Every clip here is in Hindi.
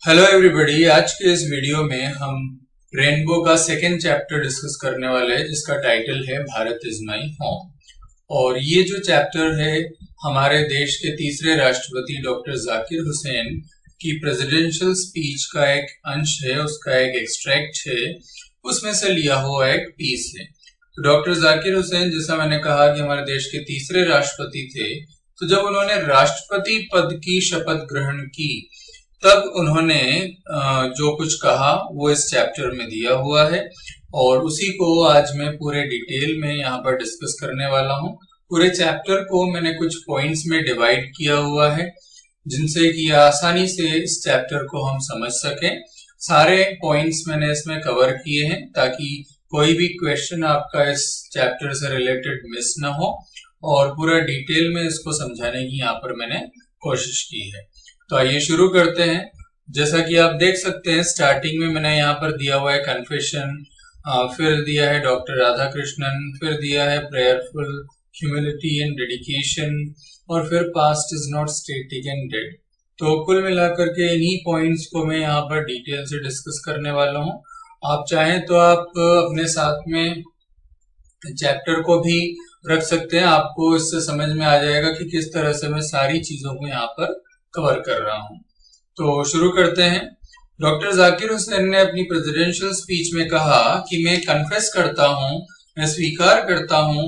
Hello everybody. आज के इस वीडियो में हम रेनबो का सेकेंड चैप्टर डिस्कस करने वाले हैं जिसका टाइटल है भारत इज माई होम। और ये जो चैप्टर है हमारे देश के तीसरे राष्ट्रपति डॉक्टर जाकिर हुसैन की प्रेसिडेंशियल स्पीच का एक अंश है, उसका एक एक्सट्रैक्ट है, उसमें से लिया हुआ एक पीस है। तो डॉक्टर जाकिर हुसैन, जैसा मैंने कहा कि हमारे देश के तीसरे राष्ट्रपति थे, तो जब उन्होंने राष्ट्रपति पद की शपथ ग्रहण की तब उन्होंने जो कुछ कहा वो इस चैप्टर में दिया हुआ है और उसी को आज मैं पूरे डिटेल में यहाँ पर डिस्कस करने वाला हूँ। पूरे चैप्टर को मैंने कुछ पॉइंट्स में डिवाइड किया हुआ है जिनसे कि आसानी से इस चैप्टर को हम समझ सकें। सारे पॉइंट्स मैंने इसमें कवर किए हैं ताकि कोई भी क्वेश्चन आपका इस चैप्टर से रिलेटेड मिस ना हो और पूरा डिटेल में इसको समझाने की यहाँ पर मैंने कोशिश की है। तो आइए शुरू करते हैं। जैसा कि आप देख सकते हैं स्टार्टिंग में मैंने यहाँ पर दिया हुआ है कन्फेशन, फिर दिया है डॉक्टर राधा कृष्णन, फिर दिया है प्रेयरफुल, ह्यूमिलिटी एंड डेडिकेशन और फिर past is not static and dead. तो कुल मिलाकर के इन्हीं पॉइंट्स को मैं यहाँ पर डिटेल से डिस्कस करने वाला हूँ। आप चाहें तो आप अपने साथ में चैप्टर को भी रख सकते हैं, आपको इससे समझ में आ जाएगा कि किस तरह से मैं सारी चीजों को यहाँ पर कवर कर रहा हूं। तो शुरू करते हैं। डॉक्टर जाकिर हुसैन ने अपनी प्रेसिडेंशियल स्पीच में कहा कि मैं कन्फेस करता हूं, मैं स्वीकार करता हूं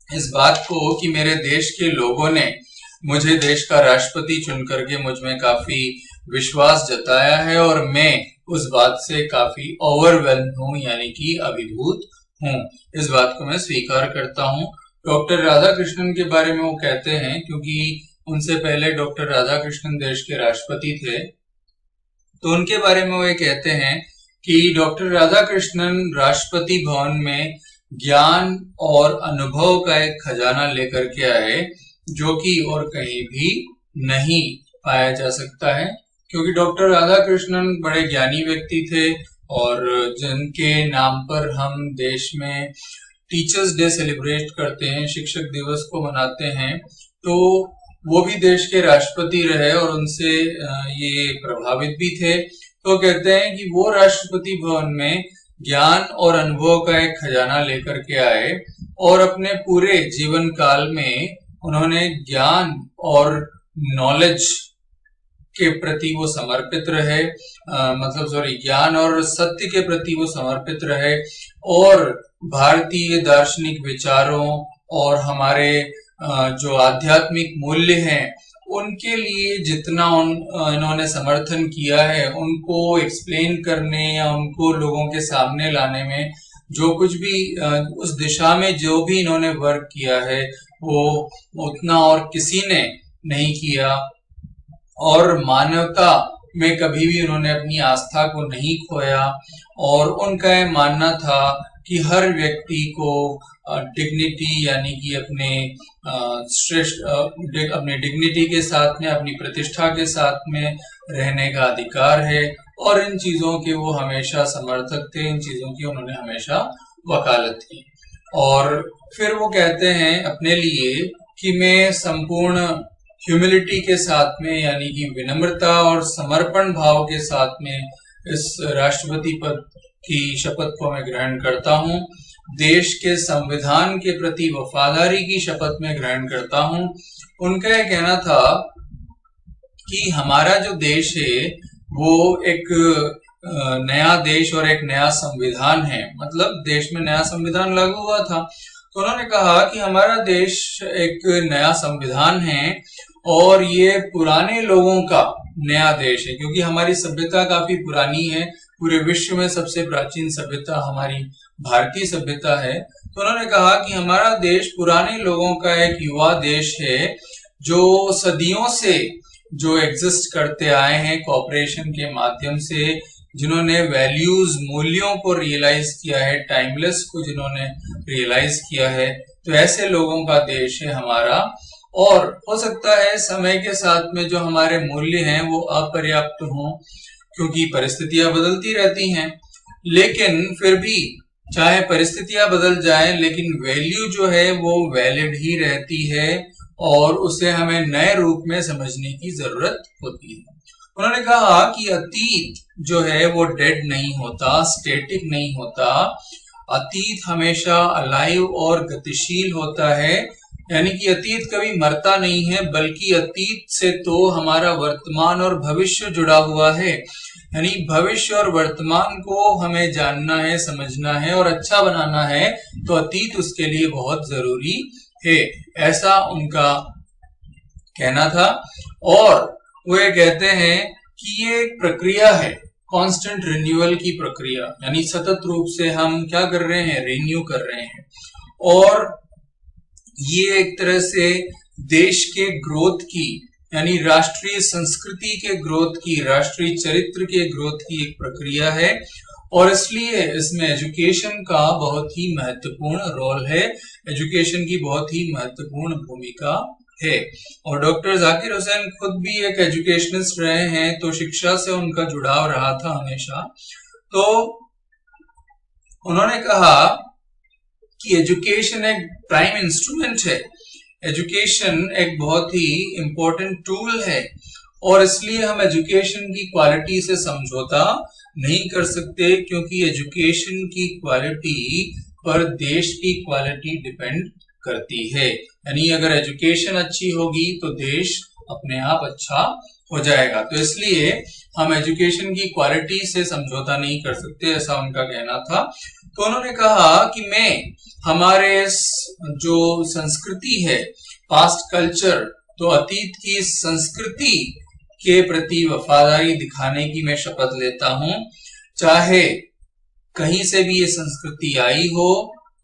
इस बात को कि मेरे देश के लोगों ने मुझे देश का राष्ट्रपति चुन करके मुझ में काफी विश्वास जताया है और मैं उस बात से काफी ओवरवेल्म हूं, यानी कि अभिभूत हूं। इस बात को मैं स्वीकार करता हूं। डॉक्टर राधा कृष्णन के बारे में वो कहते हैं, क्योंकि उनसे पहले डॉक्टर राधा कृष्णन देश के राष्ट्रपति थे, तो उनके बारे में वो ये कहते हैं कि डॉक्टर राधा कृष्णन राष्ट्रपति भवन में ज्ञान और अनुभव का एक खजाना लेकर के आए जो कि और कहीं भी नहीं पाया जा सकता है, क्योंकि डॉक्टर राधा कृष्णन बड़े ज्ञानी व्यक्ति थे और जिनके नाम पर हम देश में टीचर्स डे सेलिब्रेट करते हैं, शिक्षक दिवस को मनाते हैं, तो वो भी देश के राष्ट्रपति रहे और उनसे ये प्रभावित भी थे। तो कहते हैं कि वो राष्ट्रपति भवन में ज्ञान और अनुभव का एक खजाना लेकर के आए और अपने पूरे जीवन काल में उन्होंने ज्ञान और नॉलेज के प्रति वो समर्पित रहे, ज्ञान और सत्य के प्रति वो समर्पित रहे और भारतीय दार्शनिक विचारों और हमारे जो आध्यात्मिक मूल्य हैं उनके लिए जितना इन्होंने समर्थन किया है, उनको एक्सप्लेन करने या उनको लोगों के सामने लाने में जो कुछ भी उस दिशा में जो भी इन्होंने वर्क किया है वो उतना और किसी ने नहीं किया और मानवता में कभी भी उन्होंने अपनी आस्था को नहीं खोया और उनका यह मानना था कि हर व्यक्ति को डिग्निटी यानी कि अपने श्रेष्ठ अपने डिग्निटी के साथ में, अपनी प्रतिष्ठा के साथ में रहने का अधिकार है और इन चीजों के वो हमेशा समर्थक थे, इन चीजों की उन्होंने हमेशा वकालत की। और फिर वो कहते हैं अपने लिए कि मैं संपूर्ण ह्यूमिलिटी के साथ में यानी कि विनम्रता और समर्पण भाव के साथ में इस राष्ट्रपति पद की शपथ को मैं ग्रहण करता हूं। देश के संविधान के प्रति वफादारी की शपथ में ग्रहण करता हूं। उनका यह कहना था कि हमारा जो देश है वो एक नया देश और एक नया संविधान है, मतलब देश में नया संविधान लागू हुआ था, तो उन्होंने कहा कि हमारा देश एक नया संविधान है और ये पुराने लोगों का नया देश है, क्योंकि हमारी सभ्यता काफी पुरानी है, पूरे विश्व में सबसे प्राचीन सभ्यता हमारी भारतीय सभ्यता है। तो उन्होंने कहा कि हमारा देश पुराने लोगों का एक युवा देश है जो सदियों से जो एग्जिस्ट करते आए हैं कॉपरेशन के माध्यम से, जिन्होंने वैल्यूज मूल्यों को रियलाइज किया है, टाइमलेस को जिन्होंने रियलाइज किया है, तो ऐसे लोगों का देश है हमारा। और हो सकता है समय के साथ में जो हमारे मूल्य हैं वो अपर्याप्त हों, क्योंकि परिस्थितियां बदलती रहती हैं, लेकिन फिर भी चाहे परिस्थितियां बदल जाएं लेकिन वैल्यू जो है वो वैलिड ही रहती है और उसे हमें नए रूप में समझने की जरूरत होती है। उन्होंने कहा कि अतीत जो है वो डेड नहीं होता, स्टैटिक नहीं होता। अतीत हमेशा अलाइव और गतिशील होता है, यानी कि अतीत कभी मरता नहीं है, बल्कि अतीत से तो हमारा वर्तमान और भविष्य जुड़ा हुआ है। यानी भविष्य और वर्तमान को हमें जानना है, समझना है और अच्छा बनाना है, तो अतीत उसके लिए बहुत जरूरी है, ऐसा उनका कहना था। और वो ये कहते हैं कि ये एक प्रक्रिया है, कांस्टेंट रिन्यूअल की प्रक्रिया, यानी सतत रूप से हम क्या कर रहे हैं, रिन्यू कर रहे हैं। और ये एक तरह से देश के ग्रोथ की, यानी राष्ट्रीय संस्कृति के ग्रोथ की, राष्ट्रीय चरित्र के ग्रोथ की एक प्रक्रिया है। और इसलिए इसमें एजुकेशन का बहुत ही महत्वपूर्ण रोल है, एजुकेशन की बहुत ही महत्वपूर्ण भूमिका है। और डॉक्टर जाकिर हुसैन खुद भी एक एजुकेशनिस्ट रहे हैं, तो शिक्षा से उनका जुड़ाव रहा था हमेशा। तो उन्होंने कहा कि एजुकेशन एक प्राइम इंस्ट्रूमेंट है, एजुकेशन एक बहुत ही इंपॉर्टेंट टूल है, और इसलिए हम एजुकेशन की क्वालिटी से समझौता नहीं कर सकते, क्योंकि एजुकेशन की क्वालिटी पर देश की क्वालिटी डिपेंड करती है। यानी अगर एजुकेशन अच्छी होगी तो देश अपने आप अच्छा हो जाएगा। तो इसलिए हम एजुकेशन की क्वालिटी से समझौता नहीं कर सकते, ऐसा उनका कहना था। तो उन्होंने कहा कि मैं हमारे जो संस्कृति है, पास्ट कल्चर, तो अतीत की संस्कृति के प्रति वफादारी दिखाने की मैं शपथ लेता हूं, चाहे कहीं से भी ये संस्कृति आई हो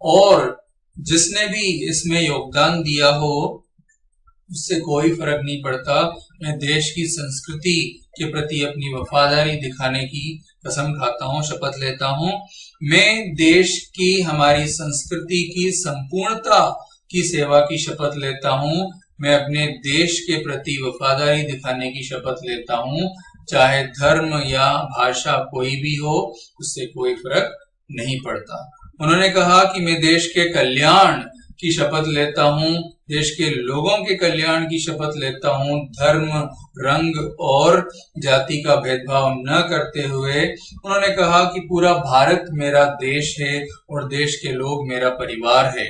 और जिसने भी इसमें योगदान दिया हो उससे कोई फर्क नहीं पड़ता। मैं देश की संस्कृति के प्रति अपनी वफादारी दिखाने की कसम खाता हूं, शपथ लेता हूं। मैं देश की, हमारी संस्कृति की संपूर्णता की सेवा की शपथ लेता हूं। मैं अपने देश के प्रति वफादारी दिखाने की शपथ लेता हूं, चाहे धर्म या भाषा कोई भी हो, उससे कोई फर्क नहीं पड़ता। उन्होंने कहा कि मैं देश के कल्याण की शपथ लेता हूं, देश के लोगों के कल्याण की शपथ लेता हूं, धर्म, रंग और जाति का भेदभाव न करते हुए। उन्होंने कहा कि पूरा भारत मेरा देश है और देश के लोग मेरा परिवार है,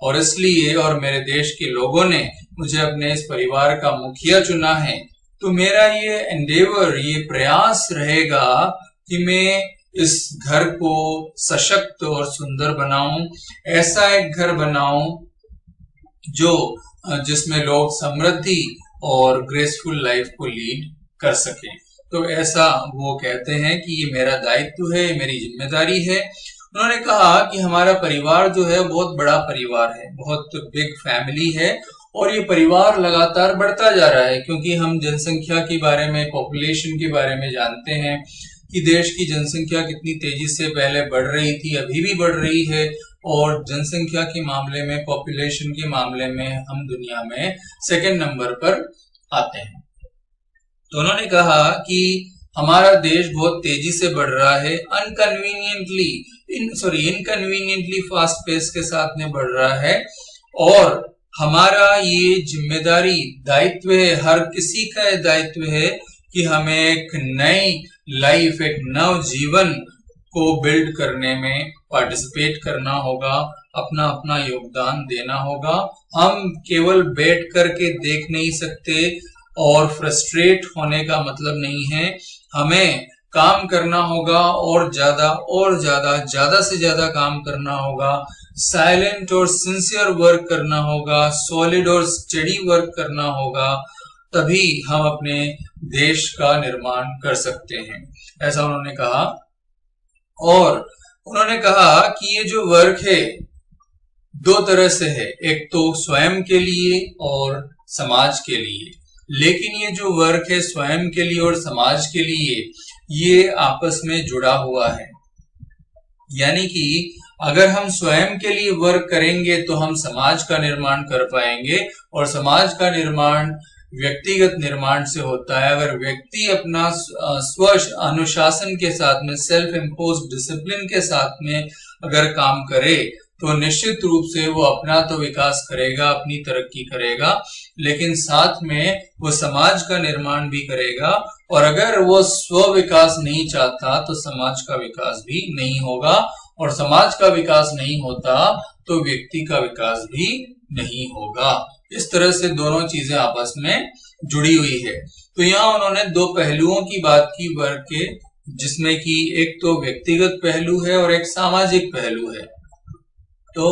और इसलिए और मेरे देश के लोगों ने मुझे अपने इस परिवार का मुखिया चुना है। तो मेरा ये एंडेवर, ये प्रयास रहेगा कि मैं इस घर को सशक्त और सुंदर बनाऊं, ऐसा एक घर बनाऊं जो जिसमें लोग समृद्धि और ग्रेसफुल लाइफ को लीड कर सकें। तो ऐसा वो कहते हैं कि ये मेरा दायित्व है, मेरी जिम्मेदारी है। उन्होंने कहा कि हमारा परिवार जो है बहुत बड़ा परिवार है, बहुत बिग फैमिली है, और ये परिवार लगातार बढ़ता जा रहा है, क्योंकि हम जनसंख्या के बारे में, पॉपुलेशन के बारे में जानते हैं कि देश की जनसंख्या कितनी तेजी से पहले बढ़ रही थी, अभी भी बढ़ रही है, और जनसंख्या के मामले में, पॉपुलेशन के मामले में हम दुनिया में सेकंड नंबर पर आते हैं। तो उन्होंने कहा कि हमारा देश बहुत तेजी से बढ़ रहा है, इनकन्वीनियंटली फास्ट पेस के साथ में बढ़ रहा है, और हमारा ये जिम्मेदारी, दायित्व है, हर किसी का ये दायित्व है कि हमें एक नई लाइफ, एक नव जीवन को बिल्ड करने में पार्टिसिपेट करना होगा, अपना अपना योगदान देना होगा। हम केवल बैठ करके देख नहीं सकते, और फ्रस्ट्रेट होने का मतलब नहीं है, हमें काम करना होगा, और ज्यादा से ज्यादा काम करना होगा, साइलेंट और सिंसियर वर्क करना होगा, सॉलिड और स्टडी वर्क करना होगा, तभी हम अपने देश का निर्माण कर सकते हैं, ऐसा उन्होंने कहा। और उन्होंने कहा कि ये जो वर्क है दो तरह से है, एक तो स्वयं के लिए और समाज के लिए, लेकिन ये जो वर्क है स्वयं के लिए और समाज के लिए, ये आपस में जुड़ा हुआ है। यानी कि अगर हम स्वयं के लिए वर्क करेंगे तो हम समाज का निर्माण कर पाएंगे, और समाज का निर्माण व्यक्तिगत निर्माण से होता है। अगर व्यक्ति अपना स्व अनुशासन के साथ में, सेल्फ इम्पोज्ड डिसिप्लिन के साथ में अगर काम करे, तो निश्चित रूप से वो अपना तो विकास करेगा, अपनी तरक्की करेगा, लेकिन साथ में वो समाज का निर्माण भी करेगा। और अगर वो स्व विकास नहीं चाहता तो समाज का विकास भी नहीं होगा, और समाज का विकास नहीं होता तो व्यक्ति का विकास भी नहीं होगा। इस तरह से दोनों चीजें आपस में जुड़ी हुई है। तो यहाँ उन्होंने दो पहलुओं की बात की वर्ग के, जिसमें कि एक तो व्यक्तिगत पहलू है और एक सामाजिक पहलू है। तो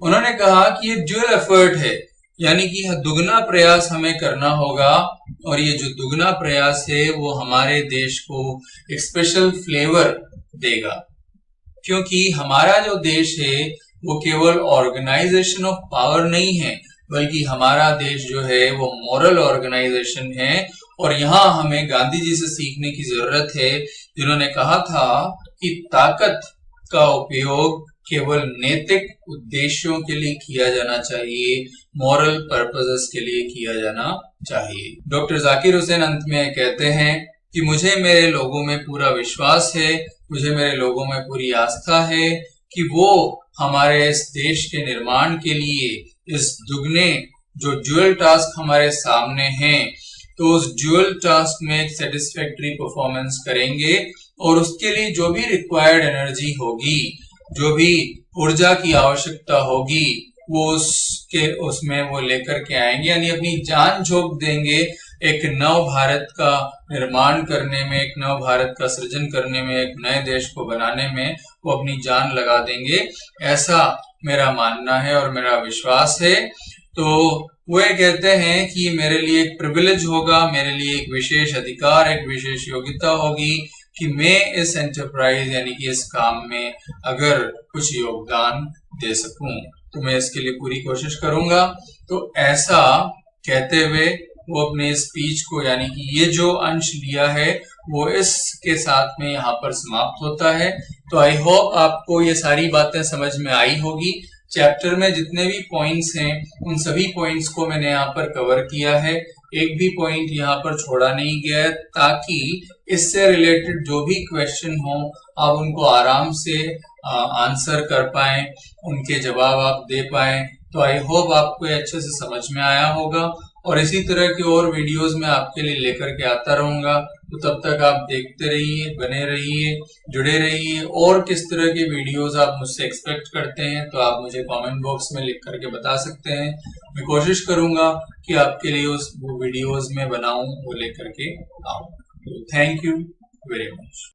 उन्होंने कहा कि ये ड्यूअल एफर्ट है, यानी कि दुगना प्रयास हमें करना होगा, और ये जो दुगना प्रयास है वो हमारे देश को एक स्पेशल फ्लेवर देगा, क्योंकि हमारा जो देश है वो केवल ऑर्गेनाइजेशन ऑफ पावर नहीं है, बल्कि हमारा देश जो है वो मॉरल ऑर्गेनाइजेशन है। और यहाँ हमें गांधी जी से सीखने की जरूरत है, जिन्होंने कहा था कि ताकत का उपयोग केवल नैतिक उद्देश्यों के लिए किया जाना चाहिए, मॉरल पर्पसेस के लिए किया जाना चाहिए। डॉक्टर जाकिर हुसैन अंत में कहते हैं कि मुझे मेरे लोगों में पूरा विश्वास है, मुझे मेरे लोगों में पूरी आस्था है कि वो हमारे इस देश के निर्माण के लिए इस दुगने जो ड्यूअल टास्क हमारे सामने हैं, तो उस ड्यूअल टास्क में एक सेटिस्फैक्टरी परफॉर्मेंस करेंगे, और उसके लिए जो भी रिक्वायर्ड एनर्जी होगी, जो भी ऊर्जा की आवश्यकता होगी, वो उसमें वो लेकर के आएंगे, यानी अपनी जान झोंक देंगे एक नव भारत का निर्माण करने में, एक नव भारत का सृजन करने में, एक नए देश को बनाने में वो अपनी जान लगा देंगे। ऐसा मेरा मानना है और मेरा विश्वास है। तो वो ये कहते हैं कि मेरे लिए एक प्रिविलेज होगा, मेरे लिए एक विशेष अधिकार, एक विशेष योग्यता होगी कि मैं इस एंटरप्राइज यानी कि इस काम में अगर कुछ योगदान दे सकूं तो मैं इसके लिए पूरी कोशिश करूंगा। तो ऐसा कहते हुए वो अपने स्पीच को, यानी कि ये जो अंश लिया है वो इसके साथ में यहाँ पर समाप्त होता है। तो आई होप आपको ये सारी बातें समझ में आई होगी। चैप्टर में जितने भी पॉइंट्स हैं उन सभी पॉइंट्स को मैंने यहाँ पर कवर किया है, एक भी पॉइंट यहाँ पर छोड़ा नहीं गया है, ताकि इससे रिलेटेड जो भी क्वेश्चन हो आप उनको आराम से आंसर कर पाएं, उनके जवाब आप दे पाएं। तो आई होप आपको ये अच्छे से समझ में आया होगा, और इसी तरह की और वीडियोस मैं आपके लिए लेकर के आता रहूंगा। तो तब तक आप देखते रहिए, बने रहिए, जुड़े रहिए। और किस तरह के वीडियोस आप मुझसे एक्सपेक्ट करते हैं तो आप मुझे कमेंट बॉक्स में लिख करके बता सकते हैं। मैं कोशिश करूंगा कि आपके लिए उस वीडियोस में बनाऊं, वो लेकर के आऊं। Thank you very much.